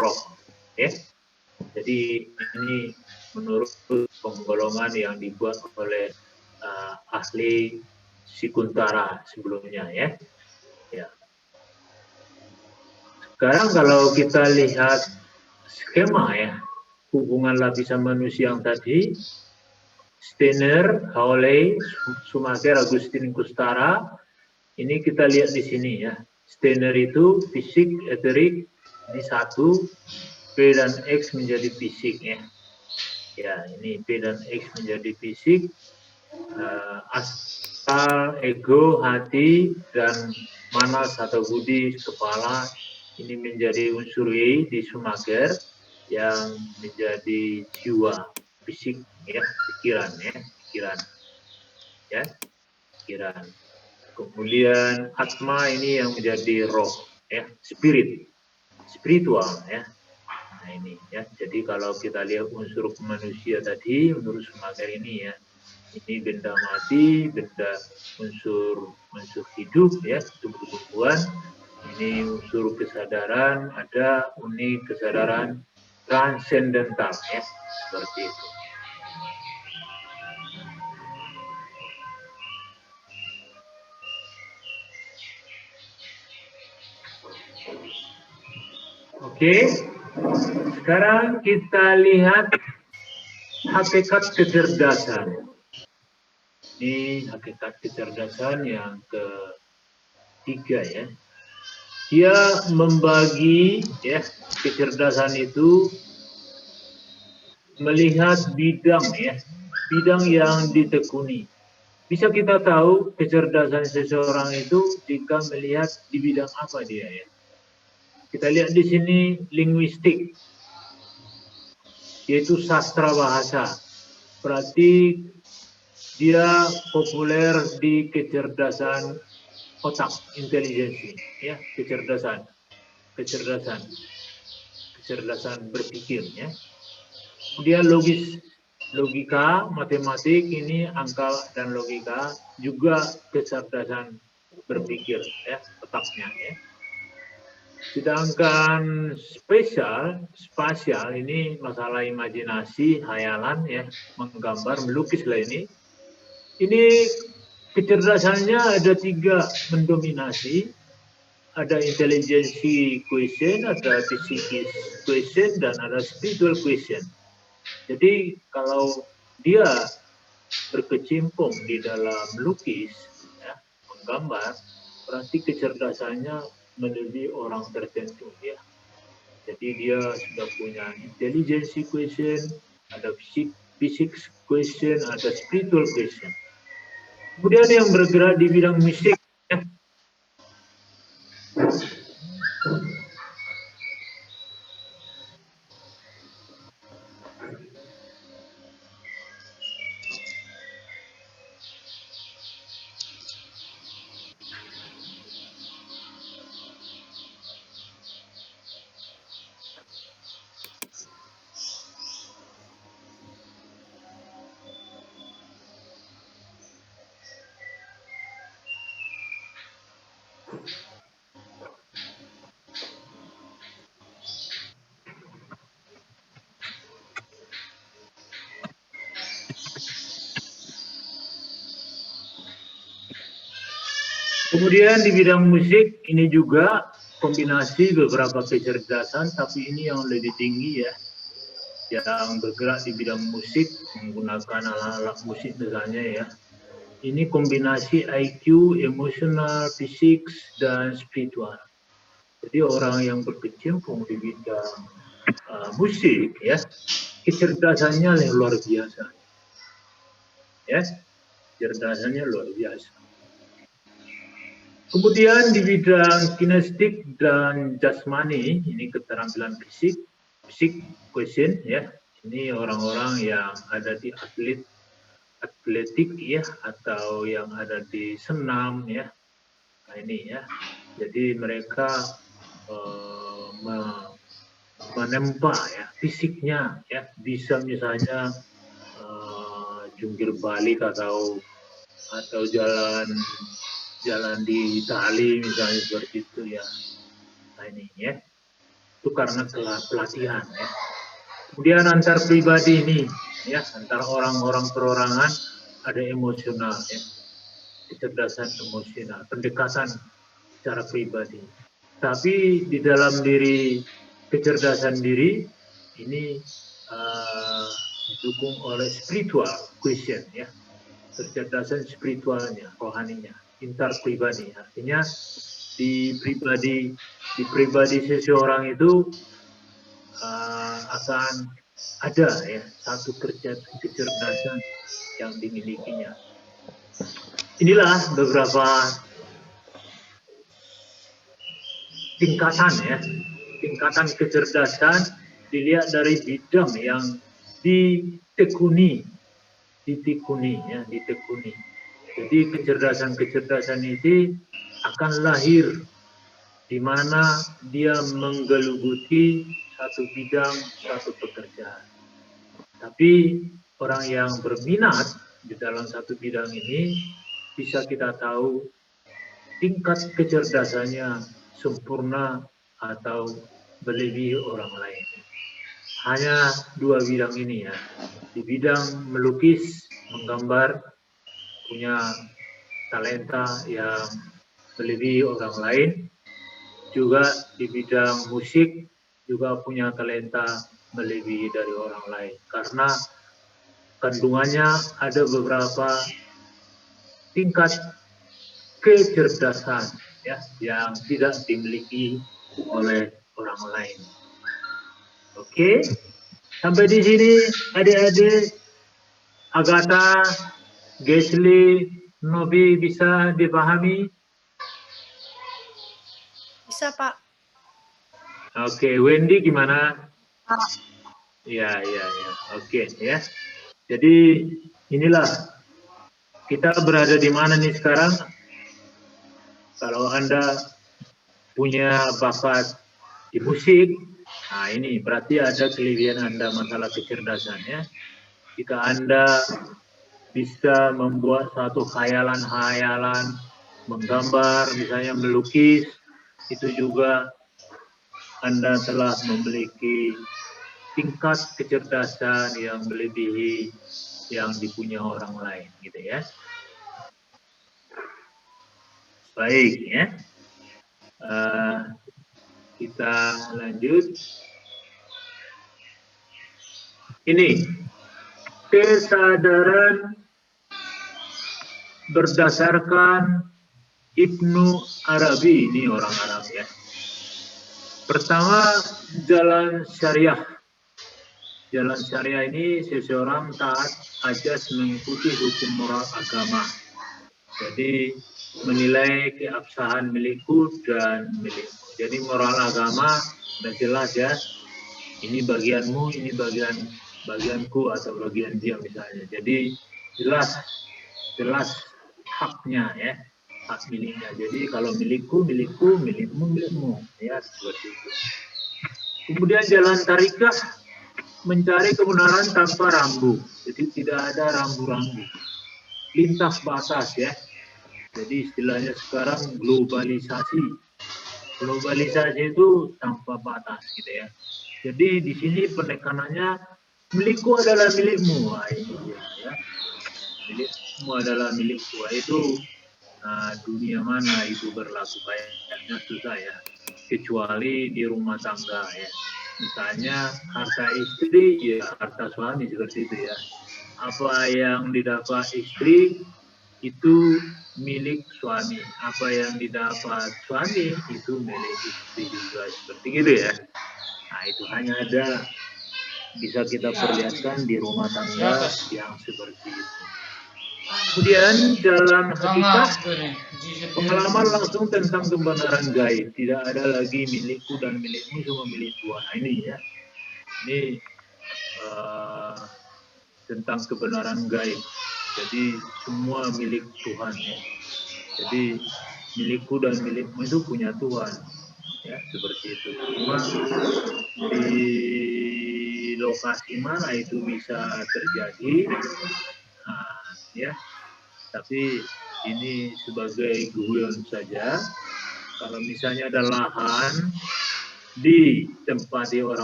roh. Ya. Jadi ini menurut penggolongan yang dibuat oleh ahli Sikuntara sebelumnya ya. Ya. Sekarang kalau kita lihat skema ya, hubungan lapisan manusia yang tadi, Steiner, Hawley, Schumacher, Agustin, Kustara, ini kita lihat di sini ya. Steiner itu fisik, eterik, ini satu, P dan X menjadi fisik ya. Ya, ini P dan X menjadi fisik, asal, ego, hati, dan manas atau budi, kepala, ini menjadi unsur Y di Schumacher yang menjadi jiwa, fisik, ya, pikiran, pikiran. Kemudian atma ini yang menjadi roh, ya, spiritual, ya. Nah ini, ya. Jadi kalau kita lihat unsur manusia tadi, menurut Schumacher ini ya, ini benda mati, benda unsur hidup, ya, tumbuh-tumbuhan. Ini unsur kesadaran, ada unik kesadaran transendental, ya, seperti itu. Oke, sekarang kita lihat hakikat kecerdasan. Ini hakikat kecerdasan yang ketiga ya. Dia membagi ya kecerdasan itu melihat bidang ya, bidang yang ditekuni. Bisa kita tahu kecerdasan seseorang itu jika melihat di bidang apa dia ya. Kita lihat di sini linguistik, yaitu sastra bahasa. Berarti dia populer di kecerdasan otak, intelijensi, ya, kecerdasan berpikir, ya. Kemudian logika, matematik, ini angka dan logika, juga kecerdasan berpikir, ya, otaknya, ya. Sedangkan spasial ini masalah imajinasi, hayalan, ya, menggambar, melukis lah ini. Ini kecerdasannya ada 3 mendominasi, ada intelligency quotient, ada psikis quotient, dan ada spiritual quotient. Jadi kalau dia berkecimpung di dalam melukis, ya, menggambar, berarti kecerdasannya melebihi orang tertentu ya. Jadi dia sudah punya intelligency quotient, ada physics quotient, ada spiritual quotient. Kemudian yang bergerak di bidang musik, ya. Kemudian di bidang musik ini juga kombinasi beberapa kecerdasan, tapi ini yang lebih tinggi ya, yang bergerak di bidang musik menggunakan alat-alat musik misalnya ya. Ini kombinasi IQ, emosional, fisik, dan spiritual. Jadi orang yang berkecimpung di bidang musik ya, kecerdasannya luar biasa. Ya, kecerdasannya luar biasa. Kemudian di bidang kinestik dan jasmani, ini keterampilan fisik quotient ya. Ini orang-orang yang ada di atletik ya, atau yang ada di senam ya. Nah ini ya. Jadi mereka menempa ya fisiknya ya, bisa misalnya jungkir balik atau jalan di tali misalnya seperti itu ya. Nah ini ya. itu karena pelatihan ya. Kemudian antar pribadi ini ya, antara orang-orang perorangan ada emosional ya, kecerdasan emosional, pendekatan secara pribadi. Tapi di dalam diri kecerdasan diri ini didukung oleh spiritual question ya, kecerdasan spiritualnya, rohaninya, intar pribadi. Artinya di pribadi seseorang itu akan ada ya satu kecerdasan yang dimilikinya. Inilah beberapa tingkatan ya, tingkatan kecerdasan dilihat dari bidang yang ditekuni ya, ditekuni. Jadi kecerdasan ini akan lahir di mana dia menggeluti satu bidang, satu pekerjaan. Tapi orang yang berminat di dalam satu bidang ini bisa kita tahu tingkat kecerdasannya sempurna atau melebihi orang lain. Hanya dua bidang ini ya. Di bidang melukis, menggambar, punya talenta yang melebihi orang lain. Juga di bidang musik juga punya talenta melebihi dari orang lain. Karena kandungannya ada beberapa tingkat kecerdasan ya yang tidak dimiliki oleh orang lain. Oke, sampai di sini adik-adik, Agatha, Gesli, Novi bisa dipahami? Bisa, Pak. Oke, Wendy gimana? Pak. Ya. Oke ya. Jadi inilah kita berada di mana nih sekarang? Kalau Anda punya bakat di musik, nah ini berarti ada kelebihan Anda masalah kecerdasan ya. Jika Anda bisa membuat satu khayalan-khayalan, menggambar, misalnya melukis, itu juga Anda telah memiliki tingkat kecerdasan yang melebihi yang dipunya orang lain, gitu ya. Baik ya, kita lanjut. Ini kesadaran berdasarkan Ibnu Arabi, ini orang Arab ya. Pertama, jalan syariah. Jalan syariah ini seseorang taat ajas mengikuti hukum moral agama. Jadi menilai keabsahan milikku dan milikmu. Jadi moral agama sudah jelas ya. Ini bagianmu, ini bagianku atau bagian dia misalnya. Jadi jelas haknya ya, hak miliknya. Jadi kalau milikku, milikmu ya, seperti itu. Kemudian jalan tarikah mencari kebenaran tanpa rambu. Jadi tidak ada rambu-rambu. Lintas batas ya. Jadi istilahnya sekarang globalisasi. Globalisasi itu tanpa batas gitu ya. Jadi di sini penekanannya milikku adalah milikmu. Wah, ini dia ya. Milikmu adalah milikku. Itu dunia mana itu berlaku, kayaknya susah ya. Kecuali di rumah tangga ya. Misalnya harta istri ya harta suami, seperti itu ya. Apa yang didapat istri itu milik suami, apa yang didapat suami itu milik istri juga, seperti itu ya. Nah itu hanya ada bisa kita perlihatkan di rumah tangga yang seperti itu. Kemudian jalan hakikat, pengalaman langsung tentang kebenaran gaib. Tidak ada lagi milikku dan milikmu, semua milik Tuhan. Nah, ini ya, ini tentang kebenaran gaib. Jadi semua milik Tuhan ya. Jadi milikku dan milikmu itu punya Tuhan. Ya, seperti itu. Cuma di lokasi mana itu bisa terjadi, ya. Tapi ini sebagai guyon saja. Kalau misalnya ada lahan ditempati orang